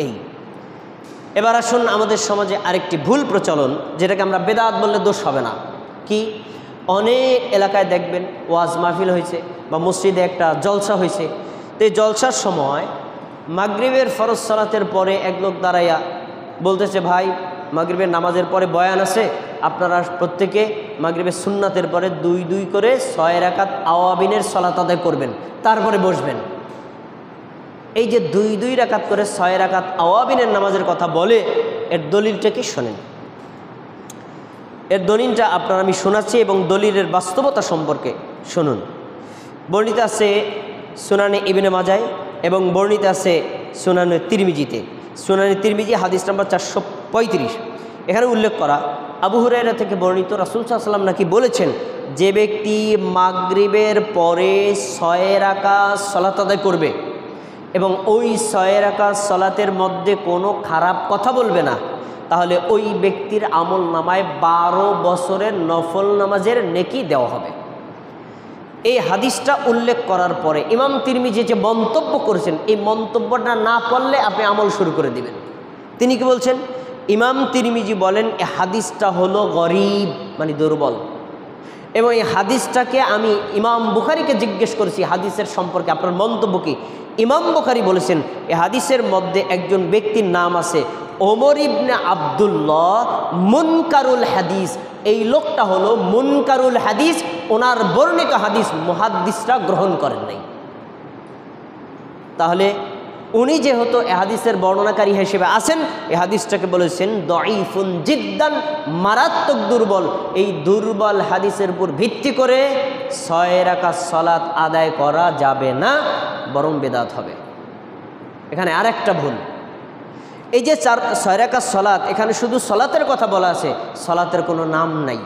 এই এবার আসুন আমাদের সমাজে আরেকটি ভুল প্রচলন, যেটাকে আমরা বেদাত বললে দোষ হবে না। কি, অনেক এলাকায় দেখবেন ওয়াজ মাহফিল হয়েছে বা মসজিদে একটা জলসা হয়েছে, তো এই জলসার সময় মাগরিবের ফরজ সালাতের পরে এক লোক দাঁড়াইয়া বলতেছে, ভাই মাগরিবের নামাজের পরে বয়ান আছে, আপনারা প্রত্যেকে মাগরিবের সুন্নাতের পরে 2 করে 6 রাকাত আওয়াবিনের সালাত আদায় করবেন, তারপরে বসবেন। এই যে 2 রাকাত করে 6 রাকাত আওয়াবিনের নামাজের কথা বলে, এর দলিলটা কি শোনেন। এর দলিলটা আপনার আমি শোনাচ্ছি এবং দলিলের বাস্তবতা সম্পর্কে শুনুন। বর্ণিত আছে সুনানে ইবনে মাজায় এবং বর্ণিত আছে সুনানে তিরমিজিতে। সুনানে তিরমিজি হাদিস নাম্বার 435। এখানে উল্লেখ করা, আবু হুরায়রা থেকে বর্ণিত, রাসূল সাল্লাল্লাহু আলাইহি ওয়াসাল্লাম নাকি বলেছেন, যে ব্যক্তি মাগরিবের পরে 6 রাকাত সালাত আদায় করবে এবং ওই 6 রাকাত সালাতের মধ্যে কোনো খারাপ কথা বলবে না, তাহলে ওই ব্যক্তির আমল নামায় 12 বছরের নফল নামাজের নেকি দেওয়া হবে। এই হাদিসটা উল্লেখ করার পরে ইমাম তিরমিজি যে মন্তব্য করেছেন, এই মন্তব্যটা না পড়লে আপনি আমল শুরু করে দিবেন। তিনি কি বলছেন? ইমাম তিরমিজি বলেন এই হাদিসটা হলো গরীব, মানে দুর্বল। এবং এই হাদিসটাকে আমি ইমাম বুখারীকে জিজ্ঞেস করেছি হাদিসের সম্পর্কে আপনার মন্তব্য কি। ইমাম বুখারী বলেছেন এই হাদিসের মধ্যে একজন ব্যক্তির নাম আছে ওমর ইবনে আব্দুল্লাহ মুনকারুল হাদিস। এই লোকটা হলো মুনকারুল হাদিস, ওনার বর্ণিত হাদিস মুহাদ্দিসরা গ্রহণ করেন নাই। তাহলে উনি যেহেতু এ হাদিসের বর্ণনাকারী হিসেবে আছেন, এই হাদিসটাকে বলেছেন দঈফুন জিদ্দান, মারাত্মক দুর্বল। এই দুর্বল হাদিসের উপর ভিত্তি করে 6 রাকাত সালাত আদায় করা যাবে না, বরং বেদাত হবে। এখানে আরেকটা ভুল, এই যে 6 রাকাত সালাত, এখানে শুধু সালাতের কথা বলা আছে, সালাতের কোনো নাম নাই।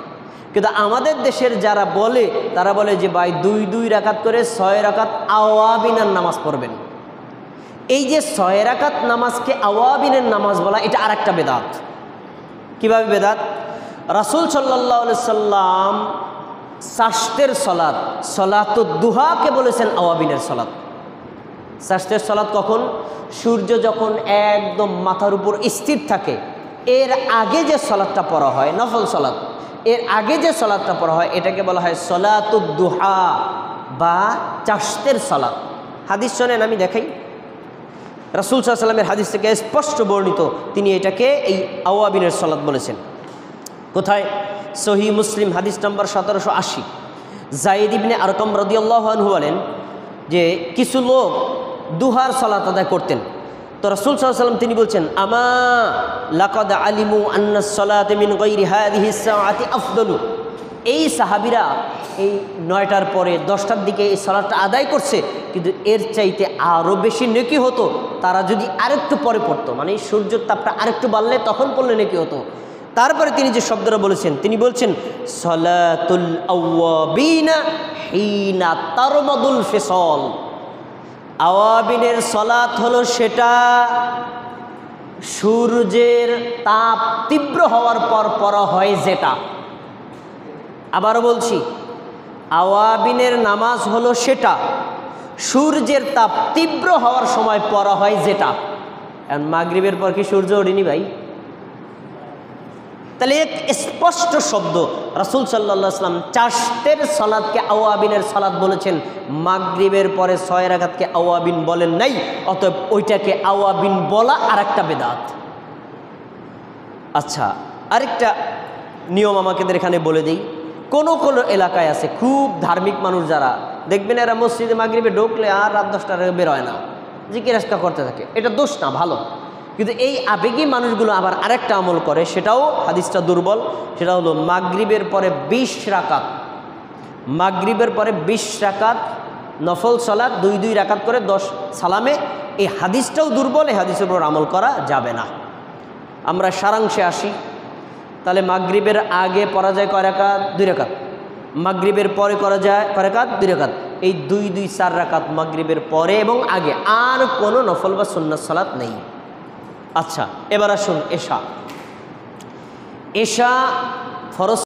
কিন্তু আমাদের দেশের যারা বলে, তারা বলে যে ভাই 2 রাকাত করে 6 রাকাত আওয়াবিনের নামাজ পড়বেন। এই যে 6 রাকাত নামাজকে আওয়াবিনের নামাজ বলা, এটা আরেকটা বেদাত। কিভাবে বেদাত? রাসূল সাল্লাল্লাহু আলাইহি সাল্লাম সাস্তের সালাত, সালাতুদ দুহাকে বলেছেন আওয়াবিনের সালাত। সাস্তের সালাত কখন? সূর্য যখন একদম মাথার উপর স্থির থাকে, এর আগে যে সালাতটা পড়া হয় নফল সালাত, এর আগে যে সালাতটা পড়া হয় এটাকে বলা হয় সালাতুদ দুহা বা চাশতের সালাত। হাদিস শোনেন, আমি দেখাই। রাসূল সাল্লাল্লাহু আলাইহি ওয়াসাল্লামের হাদিস থেকে স্পষ্ট বর্ণিত, তিনি এটাকে এই আওয়াবিনের সালাত বলেছেন। কোথায়? সহিহ মুসলিম হাদিস নাম্বার 1780। যায়েদ ইবনে আরকাম রাদিয়াল্লাহু আনহু বলেন যে কিছু লোক দুহার সালাত আদায় করতেন, তো রাসূল সাল্লাল্লাহু আলাইহি ওয়াসাল্লাম তিনি বলছেন, আমা লাকাদ আলিমু আন্না সালাতা মিন গায়রি হাযিহি সাআতি আফদালু। এই সাহাবীরা এই 9টার পরে 10টার দিকে এই সালাতটা আদায় করছে, কিন্তু এর চাইতে আরও বেশি নেকি হতো তারা যদি আরেকটু পরে পড়তো, মানে সূর্যের তাপটা আরেকটু বাড়লে তখন পড়লে নেকি হতো। তারপরে তিনি যে শব্দটা বলেছেন, তিনি বলছেন সালাতুল আওয়াবিনা হিনা তারমাদুল ফিসাল। আওয়াবিনের সালাত হলো সেটা সূর্যের তাপ তীব্র হওয়ার পর পড়া হয় যেটা। আবারও বলছি, আওয়াবিনের নামাজ হলো সেটা সূর্যের তাপ তীব্র হওয়ার সময় পড়া হয় যেটা। এখন মাগরিবের পর কি সূর্য ওঠেনি ভাই? তাহলে এক স্পষ্ট শব্দ, রাসূল সাল্লাল্লাহু আলাইহি ওয়াসাল্লাম চাশতের সালাতকে আওয়াবিনের সালাত বলেছেন, মাগরিবের পরে 6 রাকাতকে আওয়াবিন বলেন নাই। অতএব ওইটাকে আওয়াবিন বলা আরেকটা বেদাত। আচ্ছা, আরেকটা নিয়ম আমাদের এখানে বলে দিই। কোনো কোনো এলাকায় আছে খুব ধার্মিক মানুষ যারা, দেখবেন এরা মসজিদে মাগরিবে ঢুকলে আর রাত 10টার আগে বেরোয় না, জিজ্ঞাসা করতে থাকে। এটা দোষ না, ভালো। কিন্তু এই আবেগী মানুষগুলো আবার আরেকটা আমল করে, সেটাও হাদিসটা দুর্বল। সেটা হলো মাগরিবের পরে 20 রাকাত, মাগরিবের পরে 20 রাকাত নফল সালাত, 2 রাকাত করে 10 সালামে। এই হাদিসটাও দুর্বল, এই হাদিসের উপর আমল করা যাবে না। আমরা সারাংশে আসি। তাহলে মাগরিবের আগে পড়া যায় কয় রাকাত? 2 রাকাত। মাগরিবের পরে করা যায় কয় রাকাত? 2 রাকাত। এই 2 4 রাকাত মাগরিবের পরে এবং আগে, আর কোনো নফল বা সুন্নাত সালাত নেই। আচ্ছা, এবার আসুন এশা। এশা ফরজ